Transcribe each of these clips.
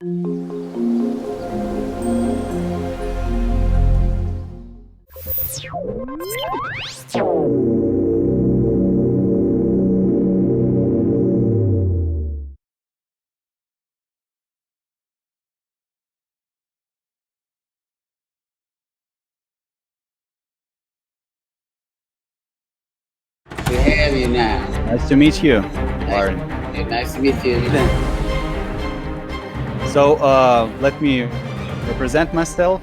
We have you now. Nice to meet you, Nice, Lauren. nice to meet you. So let me represent myself.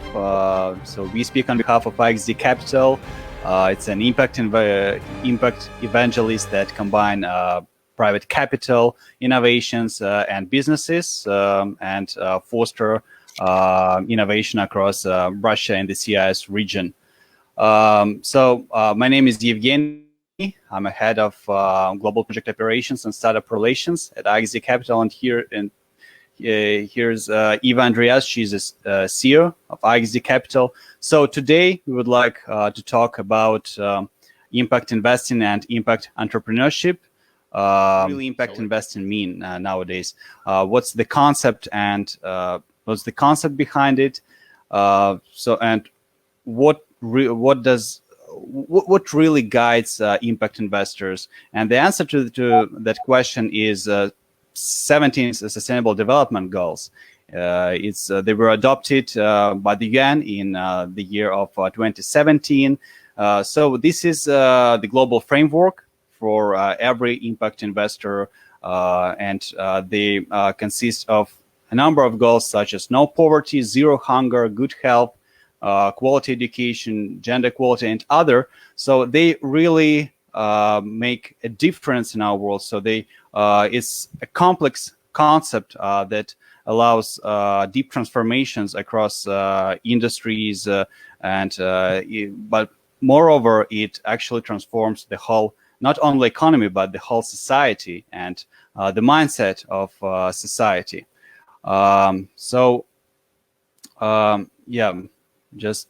So we speak on behalf of IXD Capital. It's an impact evangelist that combine private capital, innovations, and businesses, and foster innovation across Russia and the CIS region. So my name is Evgeny. I'm a head of global project operations and startup relations at IXD Capital, and here's Eva Andriyash. She's a CEO of IXD Capital. So today we would like to talk about impact investing and impact entrepreneurship. Really, impact investing mean nowadays? What's the concept and what's the concept behind it? And what really guides impact investors? And the answer to that question is 17 Sustainable Development Goals. They were adopted by the UN in the year of 2017. So this is the global framework for every impact investor, and they consist of a number of goals such as no poverty, zero hunger, good health, quality education, gender equality, and other. So they really make a difference in our world. So it's a complex concept that allows deep transformations across industries, but moreover, it actually transforms the whole, not only economy, but the whole society and the mindset of society. Yeah. Just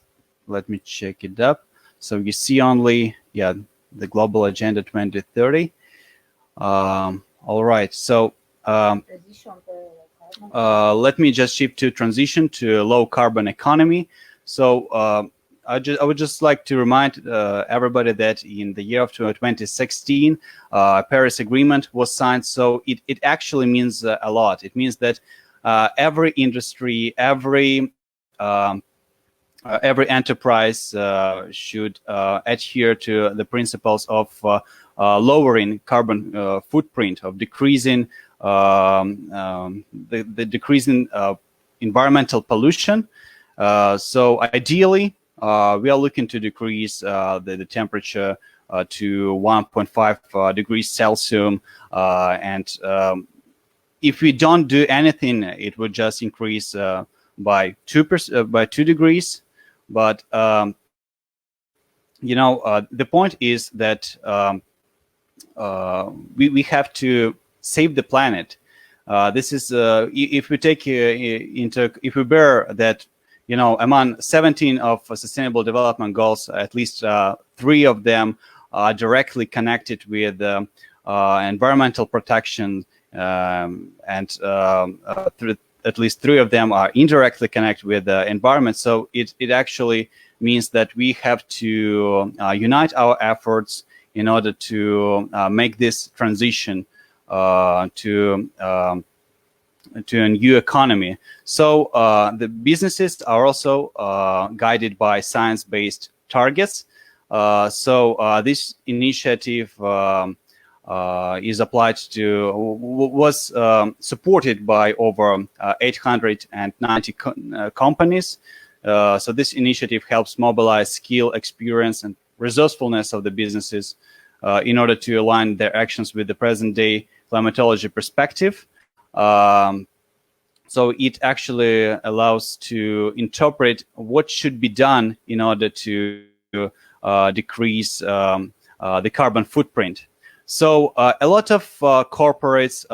let me check it up. So you see only, the Global Agenda 2030. All right. So let me just shift to transition to a low carbon economy. So I would just like to remind everybody that in the year of 2016, Paris Agreement was signed. So it actually means a lot. It means that every industry, every enterprise should adhere to the principles of lowering carbon footprint, of decreasing the decreasing environmental pollution. So ideally, we are looking to decrease the temperature to 1.5 degrees Celsius, and if we don't do anything, it would just increase by 2 degrees. But the point is that we have to save the planet. This is if we take if we bear that among 17 of Sustainable Development Goals, at least 3 of them are directly connected with environmental protection, and at least 3 of them are indirectly connected with the environment. So it actually means that we have to unite our efforts in order to make this transition to a new economy. So the businesses are also guided by science-based targets. So this initiative is applied to, was supported by over 890 companies. So this initiative helps mobilize skill, experience, and resourcefulness of the businesses in order to align their actions with the present-day climatology perspective. So it actually allows to interpret what should be done in order to decrease the carbon footprint. So a lot of corporates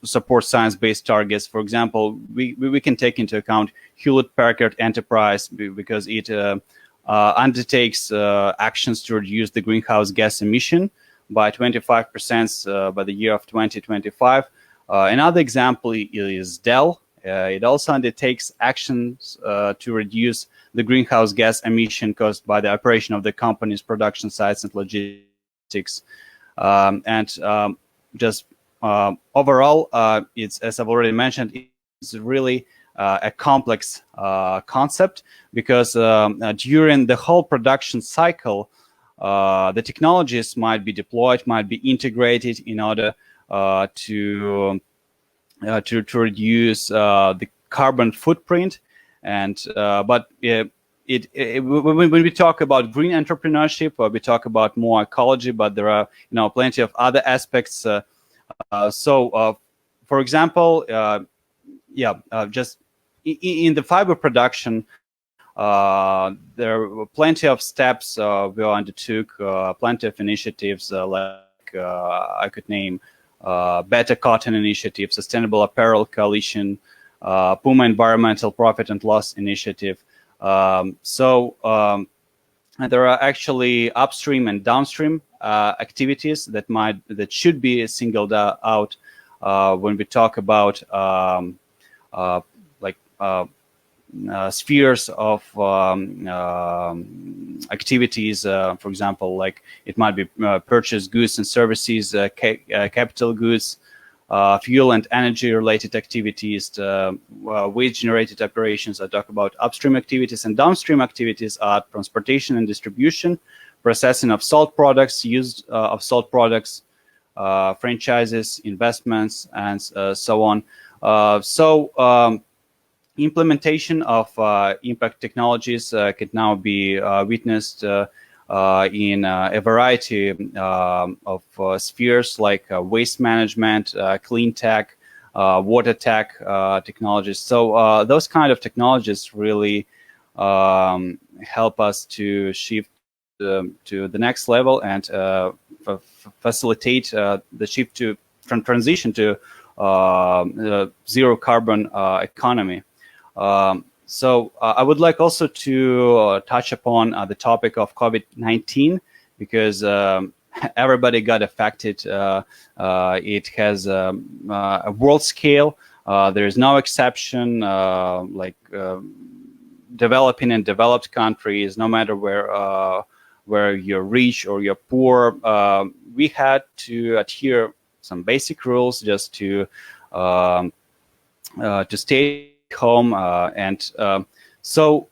support science-based targets. For example, we can take into account Hewlett-Packard Enterprise because it undertakes actions to reduce the greenhouse gas emission by 25% by the year of 2025. Another example is Dell. It also undertakes actions to reduce the greenhouse gas emission caused by the operation of the company's production sites and logistics. Just overall, it's, as I've already mentioned, it's really a complex concept, because during the whole production cycle, the technologies might be deployed, might be integrated in order to reduce the carbon footprint. And but when we talk about green entrepreneurship, we talk about more ecology, but there are plenty of other aspects. For example, just in the fiber production, there were plenty of steps we undertook, plenty of initiatives, like I could name Better Cotton Initiative, Sustainable Apparel Coalition, Puma Environmental Profit and Loss Initiative. And there are actually upstream and downstream activities that should be singled out when we talk about spheres of activities. For example, like it might be purchased goods and services, capital goods, fuel and energy related activities, waste generated operations. I talk about upstream activities, and downstream activities are transportation and distribution, processing of salt products, use of salt products, franchises, investments, and so on. Implementation of impact technologies can now be witnessed in a variety of spheres, like waste management, clean tech, water tech technologies. So those kind of technologies really help us to shift to the next level and facilitate the shift from transition to zero carbon economy. I would like also to touch upon the topic of COVID-19, because everybody got affected. It has a world scale. There is no exception, developing and developed countries, no matter where you're rich or you're poor. We had to adhere some basic rules just to stay home, so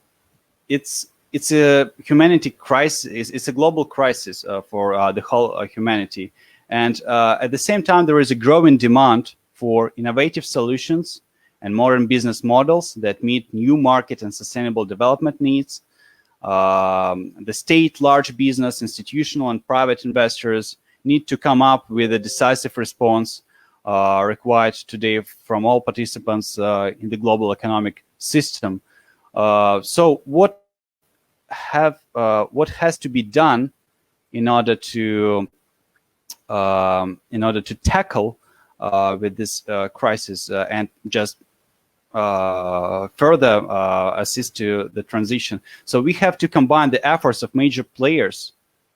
it's a humanity crisis. It's a global crisis for the whole humanity, and at the same time there is a growing demand for innovative solutions and modern business models that meet new market and sustainable development needs. The state, large business, institutional and private investors need to come up with a decisive response required today from all participants in the global economic system. So what has to be done in order to tackle with this crisis and just further assist to the transition? So we have to combine the efforts of major players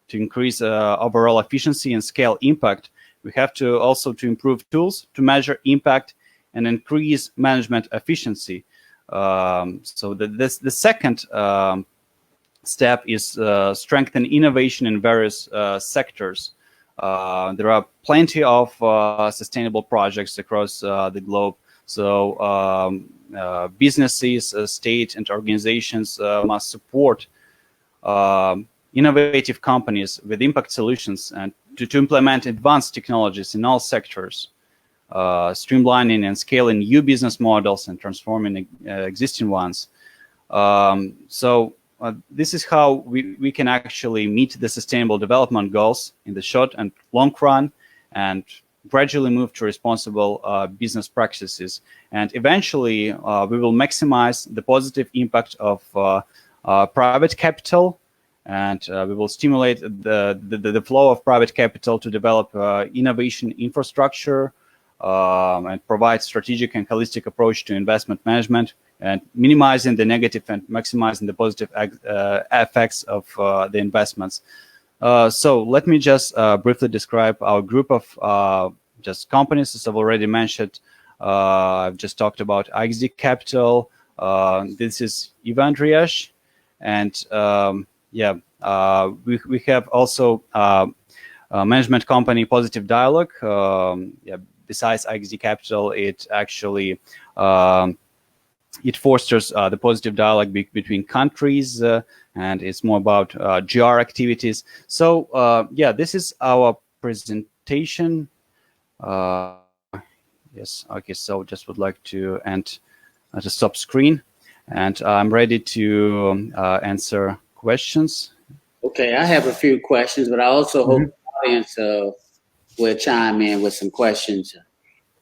to increase overall efficiency and scale impact. We have to also to improve tools to measure impact and increase management efficiency. So the second step is strengthen innovation in various sectors. There are plenty of sustainable projects across the globe. So businesses, state and organizations must support innovative companies with impact solutions and to implement advanced technologies in all sectors, streamlining and scaling new business models and transforming existing ones. This is how we can actually meet the sustainable development goals in the short and long run, and gradually move to responsible business practices. And eventually, we will maximize the positive impact of private capital, and we will stimulate the flow of private capital to develop innovation infrastructure and provide strategic and holistic approach to investment management, and minimizing the negative and maximizing the positive effects of the investments. So let me just briefly describe our group of just companies, as I've already mentioned. I've just talked about IXD Capital. This is Andriyash, and we have also management company Positive Dialogue. Besides IXD Capital, it actually it fosters the positive dialogue between countries, and it's more about GR activities. So this is our presentation. Yes, okay, so just would like to end at a stop screen, and I'm ready to answer questions. Okay, I have a few questions, but I also hope the audience will chime in with some questions.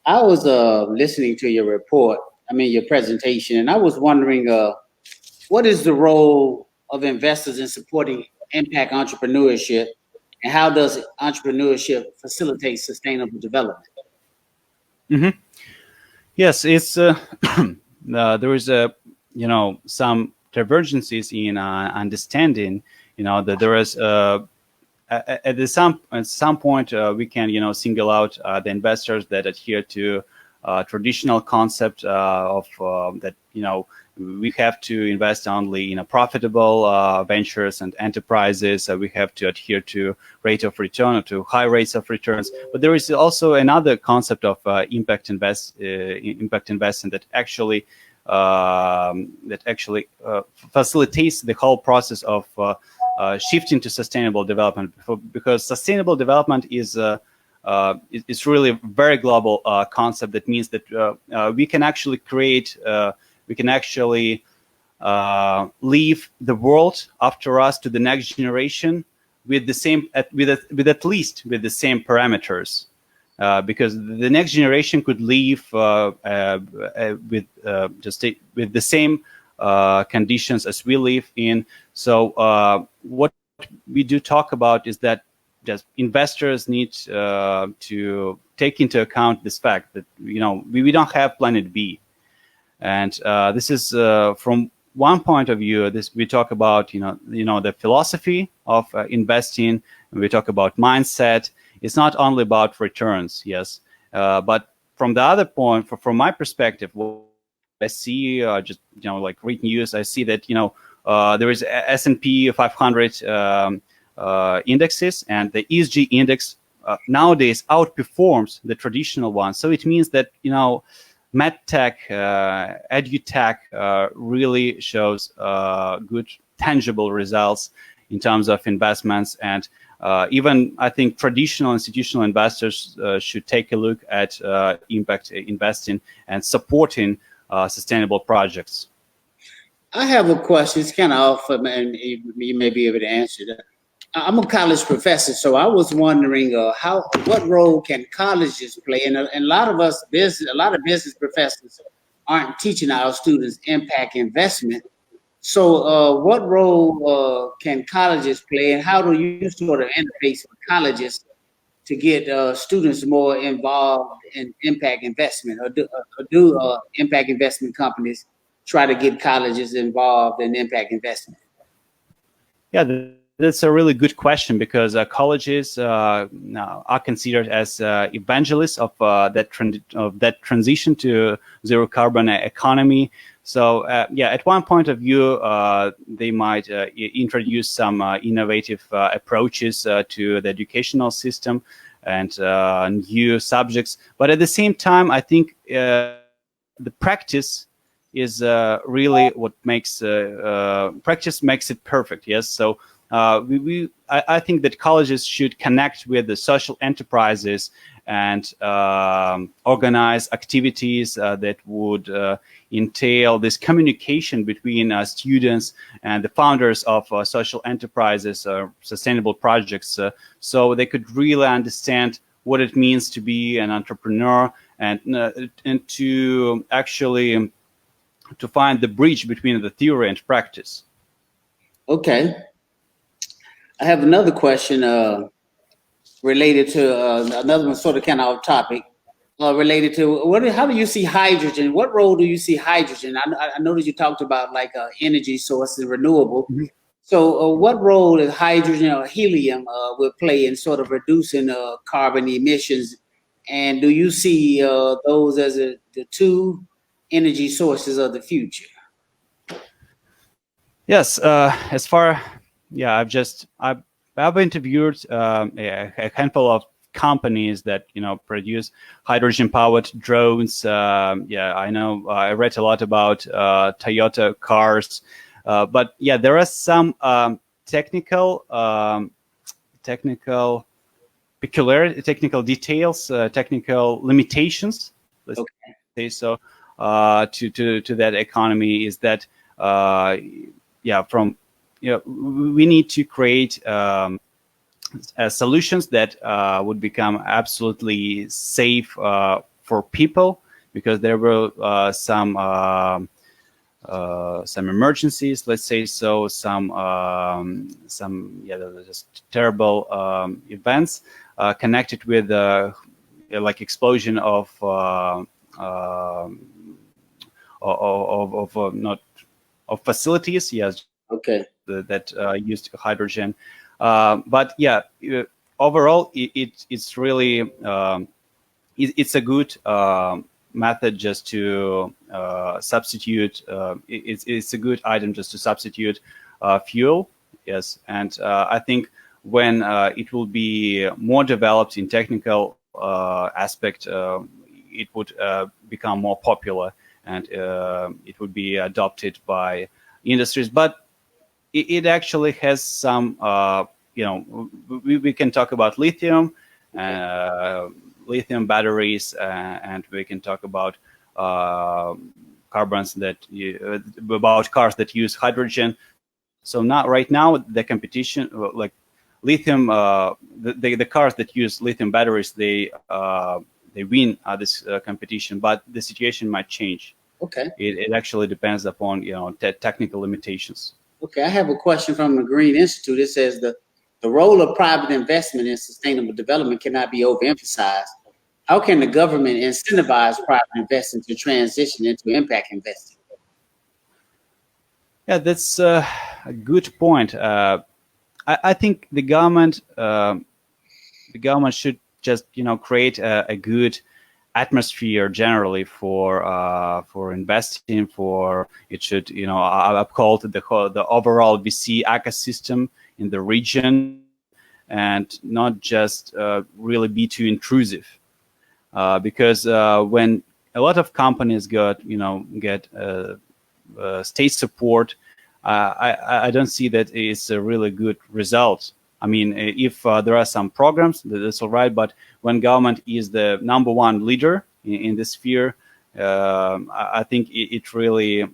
I was listening to your report, your presentation, and I was wondering what is the role of investors in supporting impact entrepreneurship, and how does entrepreneurship facilitate sustainable development? Yes, it's there is some divergences in understanding. That there is at some point we can single out the investors that adhere to traditional concept of that we have to invest only in profitable ventures and enterprises. We have to adhere to rate of return or to high rates of returns. But there is also another concept of impact investing that actually facilitates the whole process of shifting to sustainable development, because sustainable development is really a very global concept. That means that we can actually create, we can actually leave the world after us to the next generation with the same, with at least with the same parameters, because the next generation could leave with the same conditions as we live in. So what we do talk about is that just investors need to take into account this fact that we don't have planet B, and this is from one point of view. This we talk about the philosophy of investing, and we talk about mindset. It's not only about returns, yes, but from the other point, from my perspective, what I see just like read news, I see that there is S&P 500 indexes, and the ESG index nowadays outperforms the traditional one. So it means that medtech, edutech really shows good tangible results in terms of investments, and even I think traditional institutional investors should take a look at impact investing and supporting sustainable projects. I have a question. It's kind of off, and you may be able to answer that. I'm a college professor, so I was wondering what role can colleges play? And a lot of business professors aren't teaching our students impact investment. So what role can colleges play, and how do you sort of interface with colleges to get students more involved in impact investment, or do impact investment companies try to get colleges involved in impact investment? Yeah, that's a really good question, because colleges are considered as evangelists of that transition to zero carbon economy. So at one point of view, they might introduce some innovative approaches to the educational system and new subjects. But at the same time, I think the practice is really what makes practice makes it perfect. Yes, so I think that colleges should connect with the social enterprises and organize activities that would entail this communication between students and the founders of social enterprises, sustainable projects, so they could really understand what it means to be an entrepreneur, and to actually to find the bridge between the theory and practice. Okay. I have another question related to another one, sort of kind of off topic, related to how do you see hydrogen? What role do you see hydrogen? I know that you talked about like energy source and renewable. Mm-hmm. So what role is hydrogen or helium will play in sort of reducing carbon emissions And do you see those as the two energy sources of the future? Yes, as far, yeah, I've interviewed a handful of companies that produce hydrogen-powered drones. Yeah, I know. I read a lot about Toyota cars, but yeah, there are some technical peculiarity, technical details, technical limitations. Let's say so. To that economy is that yeah, we need to create solutions that would become absolutely safe for people, because there were some emergencies, let's say so, some just terrible events connected with like explosion of not of facilities, yes, Okay. that used hydrogen. But yeah, overall, it's really it's a good method just to substitute. It's a good item just to substitute fuel. Yes, and I think when it will be more developed in technical aspect, it would become more popular, and it would be adopted by industries. But it actually has some, we can talk about lithium, lithium batteries, and we can talk about carbons about cars that use hydrogen. So right now, the competition, like lithium, the cars that use lithium batteries, they win this competition, but the situation might change. Okay. It actually depends upon technical limitations. Okay, I have a question from the Green Institute. It says the role of private investment in sustainable development cannot be overemphasized. How can the government incentivize private investing to transition into impact investing? Yeah, that's a good point. I think the government should just create a good atmosphere generally for investing. It should uphold the overall VC ecosystem in the region, and not just really be too intrusive, because when a lot of companies get state support, I don't see that it's a really good result. I mean, if there are some programs, that's all right. But when government is the number one leader in this sphere, I think it really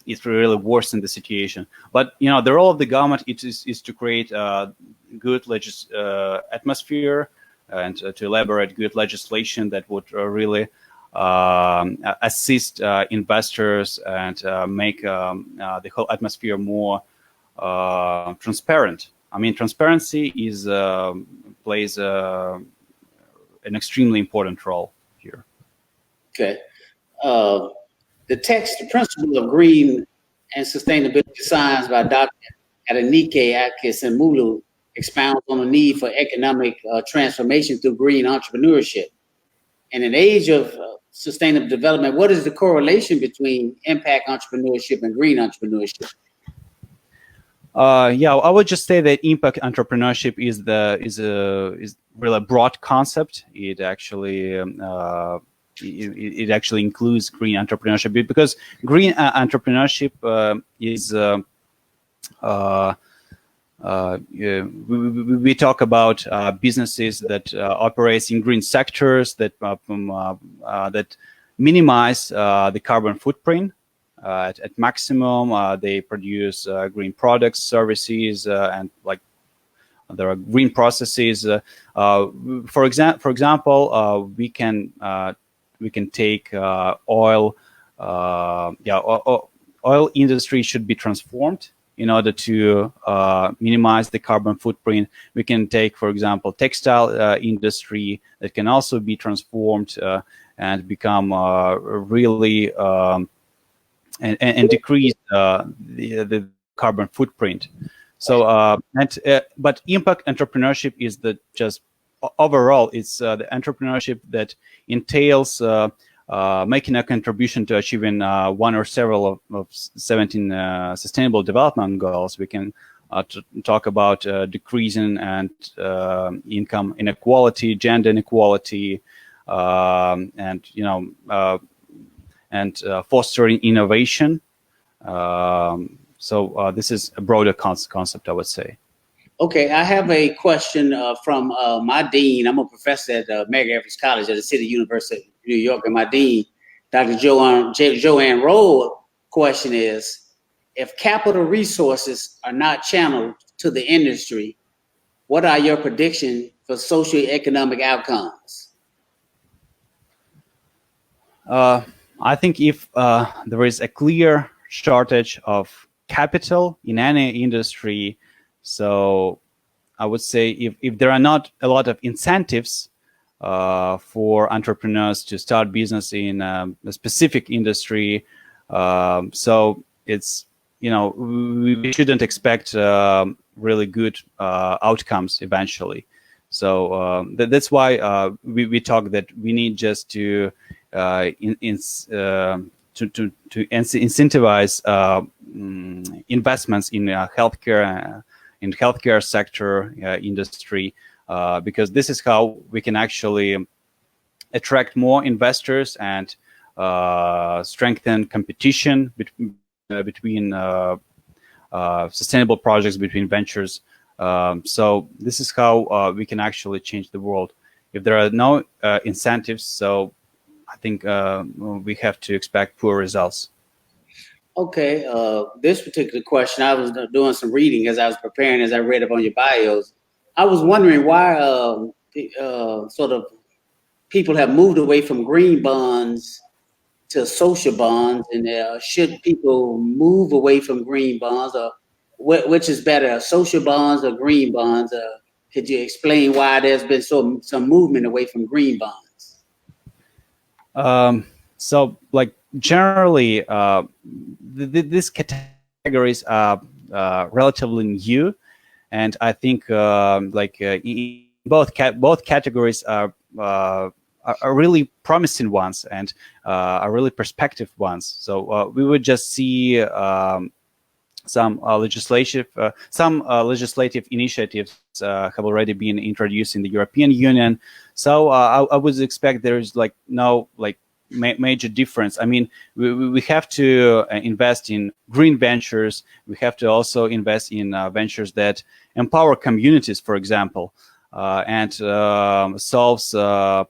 worsens the situation. But the role of the government is to create a good atmosphere, and to elaborate good legislation that would really assist investors, and make the whole atmosphere more transparent. I mean, transparency plays an extremely important role here. Okay. The text, The Principle of Green and Sustainability Science by Dr. Adenike Akis-Mulu expounds on the need for economic transformation through green entrepreneurship. In an age of sustainable development, what is the correlation between impact entrepreneurship and green entrepreneurship? Yeah, I would just say that impact entrepreneurship is really a broad concept. It actually it actually includes green entrepreneurship, because green entrepreneurship is we talk about businesses that operate in green sectors that minimize the carbon footprint at maximum. They produce green products, services, and like there are green processes. For example, we can take oil. Oil industry should be transformed in order to minimize the carbon footprint. We can take, for example, textile industry that can also be transformed and become really and decrease the carbon footprint. So, but impact entrepreneurship is just overall, it's the entrepreneurship that entails making a contribution to achieving one or several of 17 sustainable development goals. We can talk about decreasing and income inequality, gender inequality, and fostering innovation. So this is a broader concept, I would say. Okay, I have a question from my dean. I'm a professor at Medgar Evers College at the City University of New York, and my dean, Dr. Joanne Rowe. Question is, if capital resources are not channeled to the industry, what are your predictions for socio-economic outcomes? I think if there is a clear shortage of capital in any industry, so I would say if there are not a lot of incentives for entrepreneurs to start business in a specific industry, so it's, we shouldn't expect really good outcomes eventually. So that's why we talk that we need just to incentivize investments in healthcare sector industry, because this is how we can actually attract more investors and strengthen competition between sustainable projects, between ventures. So this is how we can actually change the world. If there are no incentives, so I think we have to expect poor results. Okay, this particular question, I was doing some reading as I was preparing, as I read up on your bios. I was wondering why sort of people have moved away from green bonds to social bonds, and should people move away from green bonds, or which is better, social bonds or green bonds? Could you explain why there's been some movement away from green bonds? So, like, generally, these categories are relatively new, and I think both categories are really promising ones and are really perspective ones. So we would just see some legislative initiatives have already been introduced in the European Union. So I would expect there is no major difference. I mean, we have to invest in green ventures. We have to also invest in ventures that empower communities, for example, and solves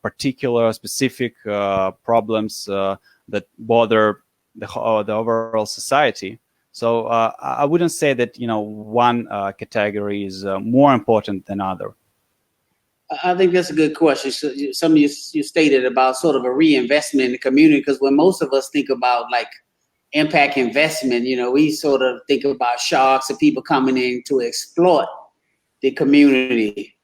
particular specific problems that bother the overall society. So I wouldn't say that one category is more important than other. I think that's a good question. So some of you stated about sort of a reinvestment in the community, because when most of us think about impact investment, we sort of think about sharks and people coming in to exploit the community.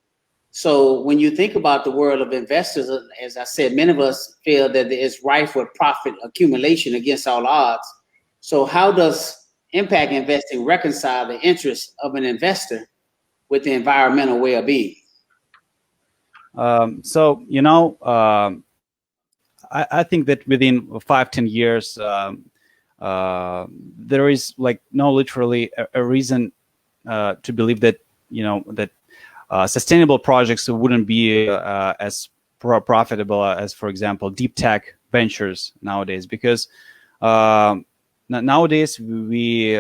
So when you think about the world of investors, as I said, many of us feel that it's rife with profit accumulation against all odds. So how does impact investing reconcile the interests of an investor with the environmental well-being? So I think that within 5-10 years, there is no literally a reason to believe that that sustainable projects wouldn't be as profitable as, for example, deep tech ventures nowadays, because nowadays we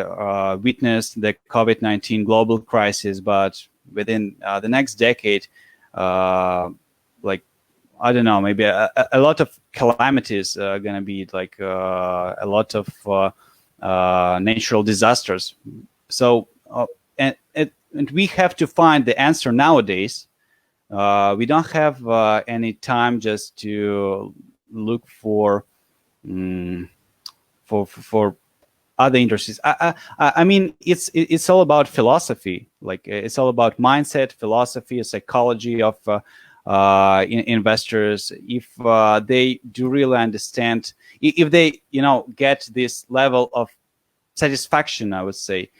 witnessed the COVID-19 global crisis, but within the next decade, I don't know, maybe a lot of calamities are going to be a lot of natural disasters. So and we have to find the answer nowadays. We don't have any time just to look for other industries. I mean, it's all about philosophy. It's all about mindset, philosophy, psychology of investors. If they do really understand, if they get this level of satisfaction, I would say,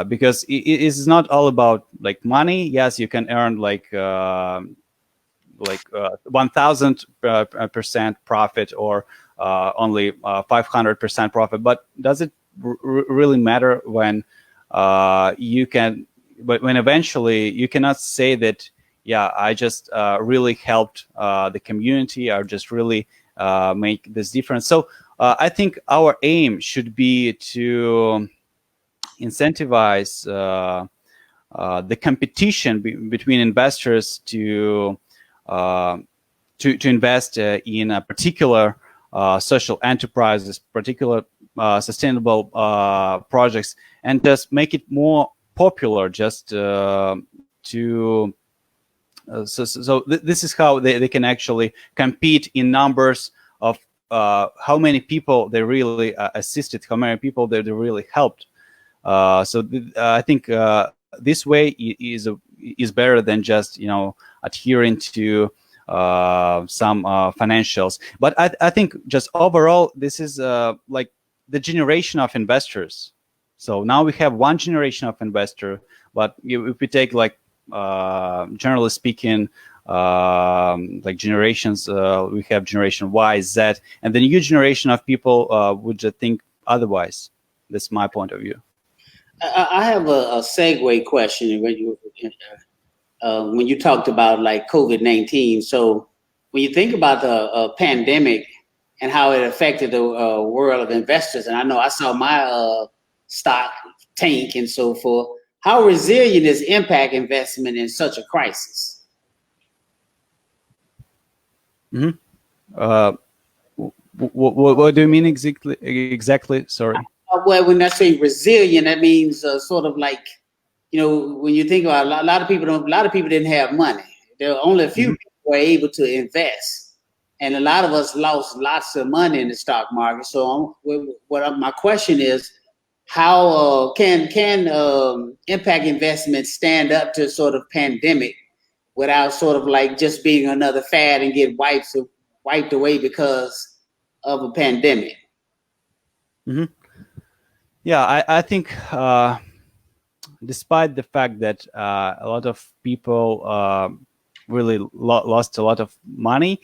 because it is not all about money. Yes, you can earn like 1,000% profit or only 500% profit. But does it really matter when you can? But when eventually you cannot say that, yeah, I just really helped the community, or just really make this difference. So I think our aim should be to incentivize the competition between investors to invest in a particular social enterprises, particular sustainable projects, and just make it more popular. Just so this is how they can actually compete in numbers of how many people they really assisted, how many people they really helped. I think this way is better than just adhering to some financials. But I think just overall this is like the generation of investors. So now we have one generation of investor, but if we take like generally speaking, like generations, we have generation Y, Z, and the new generation of people would just think otherwise. That's my point of view. I have a segue question when you talked about like COVID-19. So when you think about the pandemic and how it affected the world of investors, and I know I saw my stock tank and so forth, how resilient is impact investment in such a crisis? Mm-hmm. What do you mean exactly? Sorry. Well, when I say resilient, that means sort of like, when you think about a lot of people didn't have money. There were only a few people were able to invest, and a lot of us lost lots of money in the stock market. So, my question is, how can impact investments stand up to sort of pandemic without sort of like just being another fad and get wiped away because of a pandemic? Mm-hmm. Yeah, I think despite the fact that a lot of people really lost a lot of money,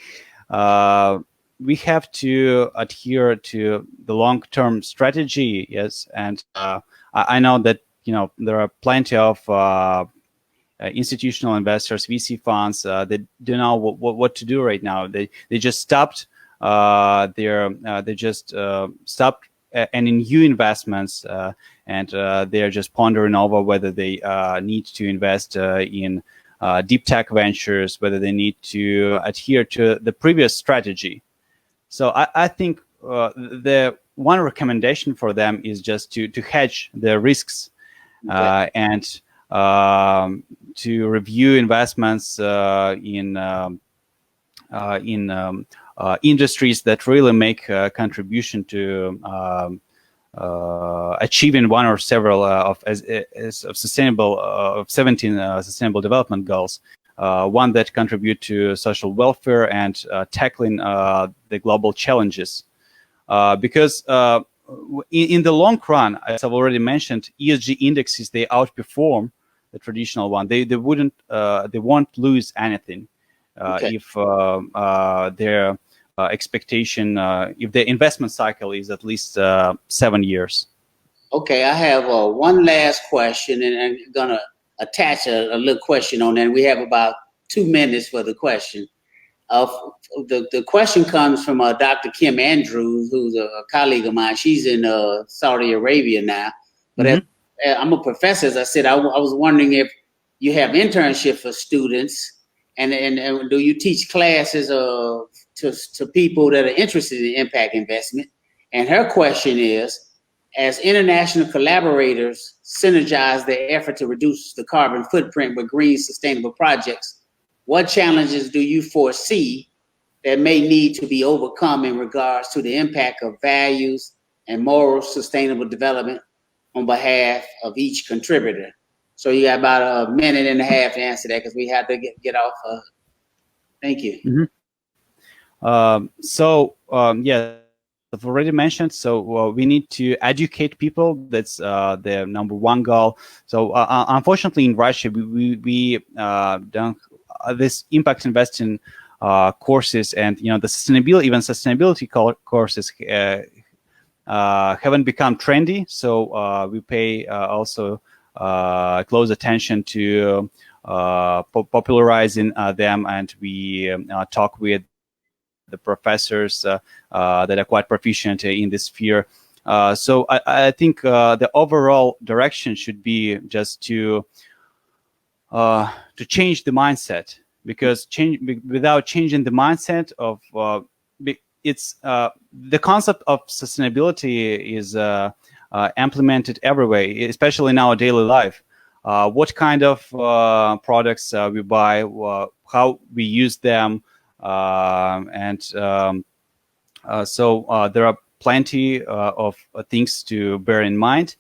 we have to adhere to the long-term strategy. Yes, and I know that there are plenty of institutional investors, VC funds that don't know what to do right now. They just stopped they just stopped any new investments, and they're just pondering over whether they need to invest in deep tech ventures, whether they need to adhere to the previous strategy. So I think the one recommendation for them is just to hedge their risks, and to review investments in industries that really make a contribution to achieving one or several of 17 sustainable development goals. One that contribute to social welfare and tackling the global challenges. Because in the long run, as I've already mentioned, ESG indexes, they outperform the traditional one. They won't lose anything if their expectation, if the investment cycle is at least 7 years. Okay, I have one last question, and I'm gonna attach a little question on that. We have about 2 minutes for the question. The question comes from Dr. Kim Andrews, who's a colleague of mine. She's in Saudi Arabia now, but I'm a professor. As I said, I was wondering if you have internship for students, and do you teach classes to people that are interested in impact investment? And her question is, as international collaborators synergize their effort to reduce the carbon footprint with green sustainable projects, what challenges do you foresee that may need to be overcome in regards to the impact of values and moral sustainable development on behalf of each contributor? So you got about a minute and a half to answer that, because we have to get off. Thank you. Yeah, I've already mentioned. So we need to educate people. That's the number one goal. So unfortunately, in Russia, we don't. this impact investing courses and the sustainability courses haven't become trendy. So we pay also close attention to popularizing them, and we talk with the professors that are quite proficient in this sphere. So I think the overall direction should be just to change the mindset, because without changing the mindset of it's the concept of sustainability is implemented everywhere, especially in our daily life. What kind of products we buy, how we use them, and so there are plenty of things to bear in mind.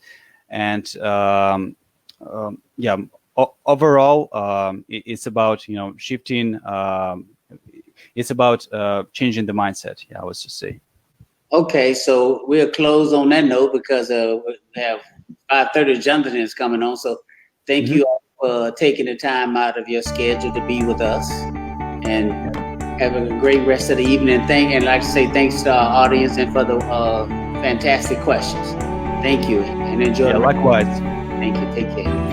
And yeah, overall, it's about shifting. It's about changing the mindset. Yeah, I was just say. Okay, so we'll close on that note because we have 5:30 Jonathan is coming on. So thank you all for taking the time out of your schedule to be with us, and have a great rest of the evening. And like to say thanks to our audience and for the fantastic questions. Thank you, and enjoy. Yeah, likewise. Thank you. Take care.